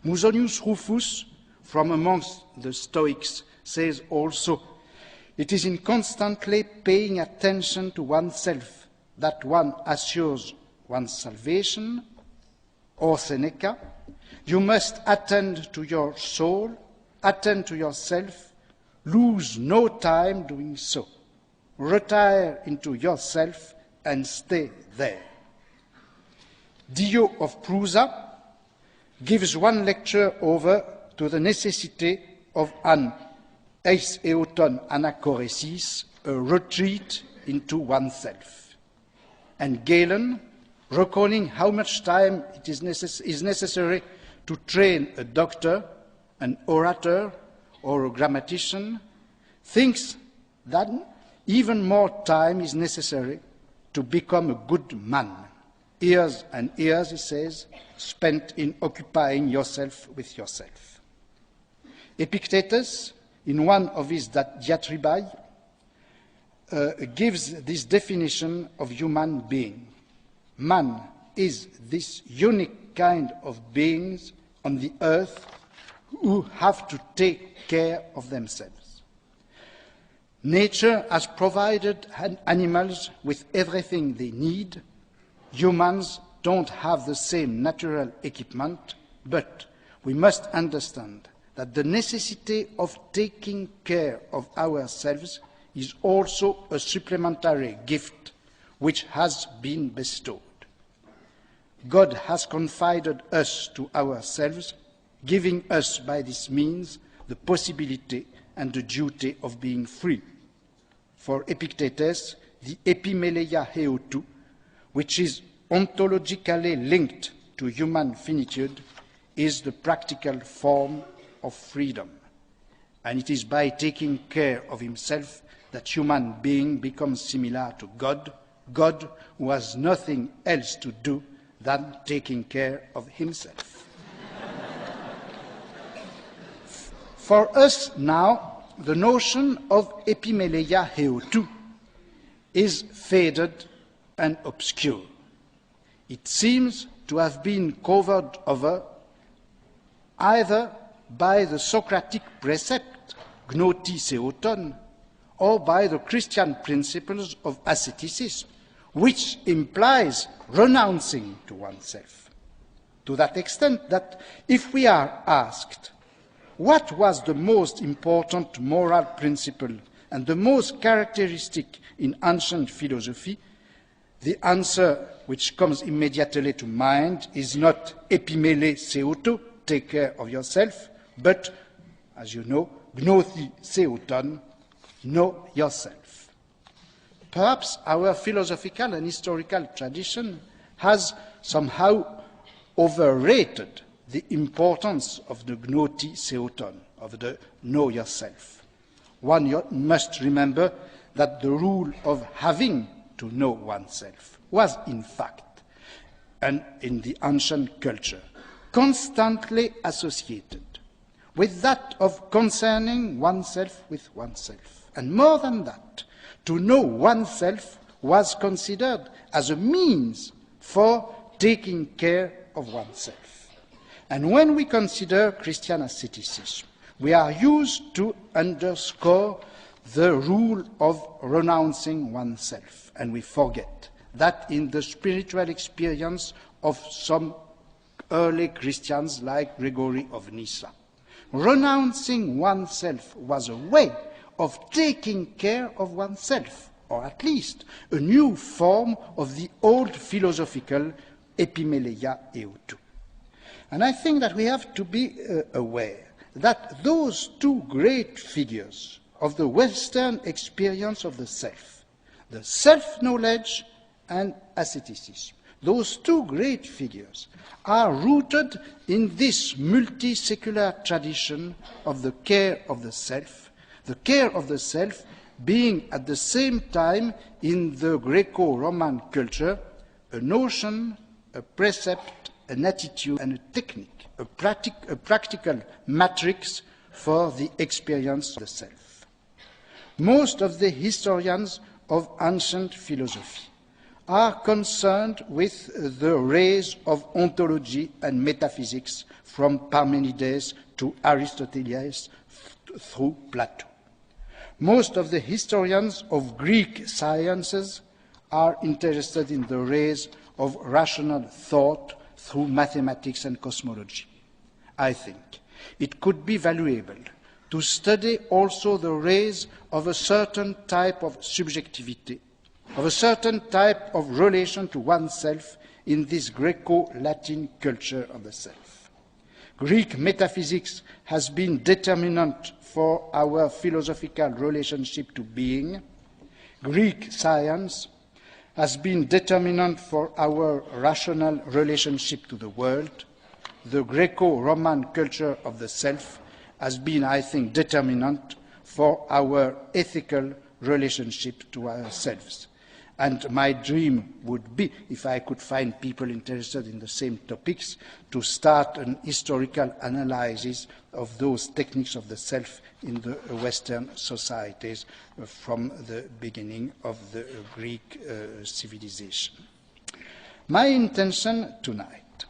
Musonius Rufus, from amongst the Stoics, says also, "It is in constantly paying attention to oneself that one assures one's salvation," or Seneca, "You must attend to your soul, attend to yourself, lose no time doing so. Retire into yourself and stay there." Dio of Prusa gives one lecture over to the necessity of an eis eoton anachoresis, a retreat into oneself. And Galen, recalling how much time it is necessary to train a doctor, an orator, or a grammatician, thinks that even more time is necessary to become a good man. Years and years, he says, spent in occupying yourself with yourself. Epictetus, in one of his diatribae, gives this definition of human being. Man is this unique kind of beings on the earth who have to take care of themselves. Nature has provided animals with everything they need. Humans don't have the same natural equipment, but we must understand that the necessity of taking care of ourselves is also a supplementary gift which has been bestowed. God has confided us to ourselves, giving us by this means the possibility and the duty of being free. For Epictetus, the epimeleia heotu, which is ontologically linked to human finitude, is the practical form of freedom. And it is by taking care of himself that human being becomes similar to God, God who has nothing else to do than taking care of himself. For us now, the notion of epimeleia heotu is faded and obscure. It seems to have been covered over either by the Socratic precept, gnoti seoton, or by the Christian principles of asceticism, which implies renouncing to oneself. To that extent that if we are asked, what was the most important moral principle and the most characteristic in ancient philosophy, the answer which comes immediately to mind is not epimele seoto, take care of yourself, but, as you know, gnoti seoton, know yourself. Perhaps our philosophical and historical tradition has somehow overrated the importance of the gnoti seoton, of the know yourself. One must remember that the rule of having to know oneself was, in fact, and in the ancient culture, constantly associated with that of concerning oneself with oneself. And more than that, to know oneself was considered as a means for taking care of oneself. And when we consider Christian asceticism, we are used to underscore the rule of renouncing oneself, and we forget that in the spiritual experience of some early Christians like Gregory of Nyssa, renouncing oneself was a way of taking care of oneself, or at least a new form of the old philosophical epimeleia eotu. And I think that we have to be aware that those two great figures of the Western experience of the self-knowledge and asceticism, those two great figures are rooted in this multi-secular tradition of the care of the self being at the same time in the Greco-Roman culture a notion, a precept, an attitude and a technique, a practical matrix for the experience of the self. Most of the historians of ancient philosophy are concerned with the rise of ontology and metaphysics from Parmenides to Aristotle through Plato. Most of the historians of Greek sciences are interested in the rise of rational thought through mathematics and cosmology. I think it could be valuable to study also the rise of a certain type of subjectivity, of a certain type of relation to oneself in this Greco-Latin culture of the self. Greek metaphysics has been determinant for our philosophical relationship to being. Greek science has been determinant for our rational relationship to the world. The Greco-Roman culture of the self has been, I think, determinant for our ethical relationship to ourselves. And my dream would be, if I could find people interested in the same topics, to start an historical analysis of those techniques of the self in the Western societies from the beginning of the Greek civilization. My intention tonight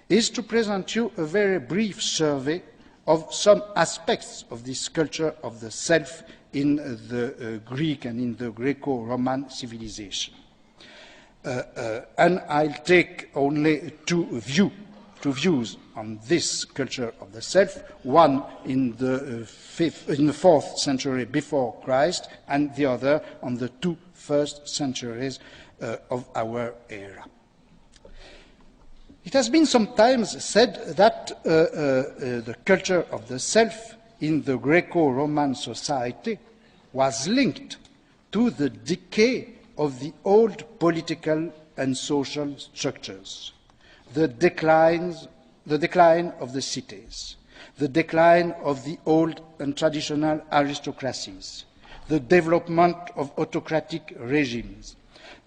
is to present you a very brief survey of some aspects of this culture of the self in the Greek and in the Greco-Roman civilization. And I'll take only two views on this culture of the self, one in the 4th century before Christ, and the other on the 2 first centuries of our era. It has been sometimes said that the culture of the self in the Greco-Roman society was linked to the decay of the old political and social structures, the decline of the cities, the decline of the old and traditional aristocracies, the development of autocratic regimes,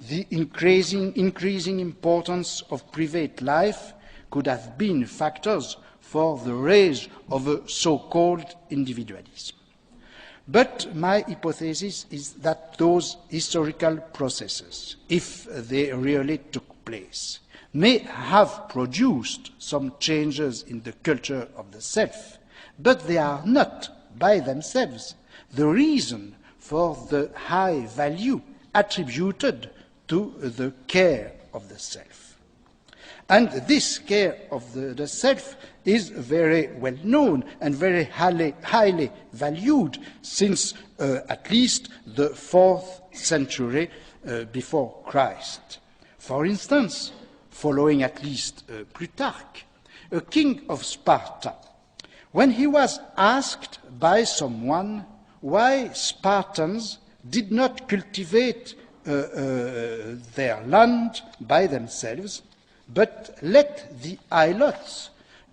the increasing importance of private life could have been factors for the rise of a so-called individualism. But my hypothesis is that those historical processes, if they really took place, may have produced some changes in the culture of the self, but they are not, by themselves, the reason for the high value attributed to the care of the self. And this care of the self is very well known and very highly valued since at least the 4th century before Christ. For instance, following at least Plutarch, a king of Sparta, when he was asked by someone why Spartans did not cultivate their land by themselves, but let the ilots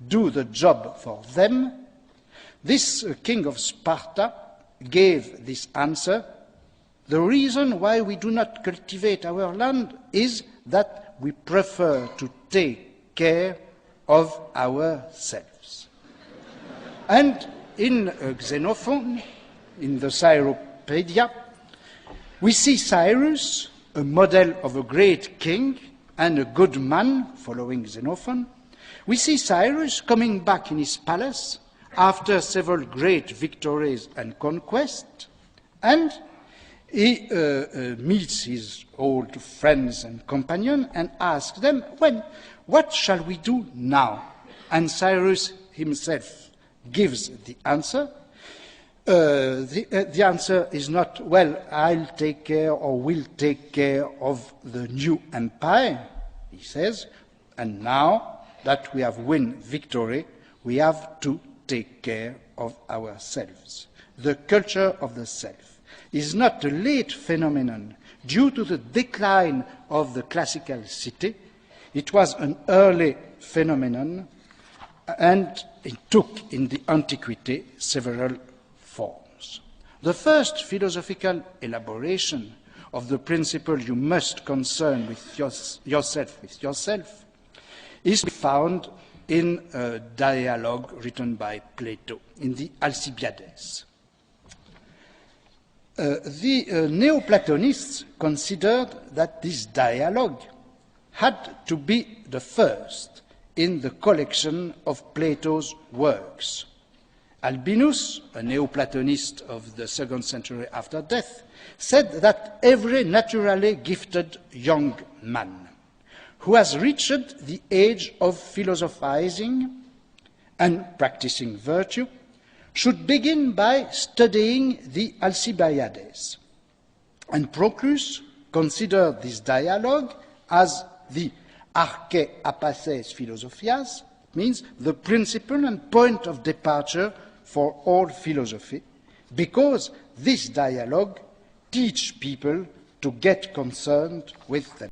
do the job for them, this king of Sparta gave this answer: the reason why we do not cultivate our land is that we prefer to take care of ourselves. And in Xenophon, in the Cyropaedia, we see Cyrus, a model of a great king and a good man, following Xenophon. We see Cyrus coming back in his palace after several great victories and conquests, and he meets his old friends and companions and asks them, well, what shall we do now? And Cyrus himself gives the answer. The answer is not, well, I'll take care or will take care of the new empire, he says, and now that we have won victory, we have to take care of ourselves. The culture of the self is not a late phenomenon due to the decline of the classical city. It was an early phenomenon, and it took in the antiquity several forms. The first philosophical elaboration of the principle you must concern with yourself is found in a dialogue written by Plato in the Alcibiades. The Neoplatonists considered that this dialogue had to be the first in the collection of Plato's works. Albinus, a Neoplatonist of the 2nd century after death, said that every naturally gifted young man who has reached the age of philosophizing and practicing virtue should begin by studying the Alcibiades. And Proclus considered this dialogue as the arche apaces philosophias, means the principle and point of departure for all philosophy, because this dialogue teaches people to get concerned with them.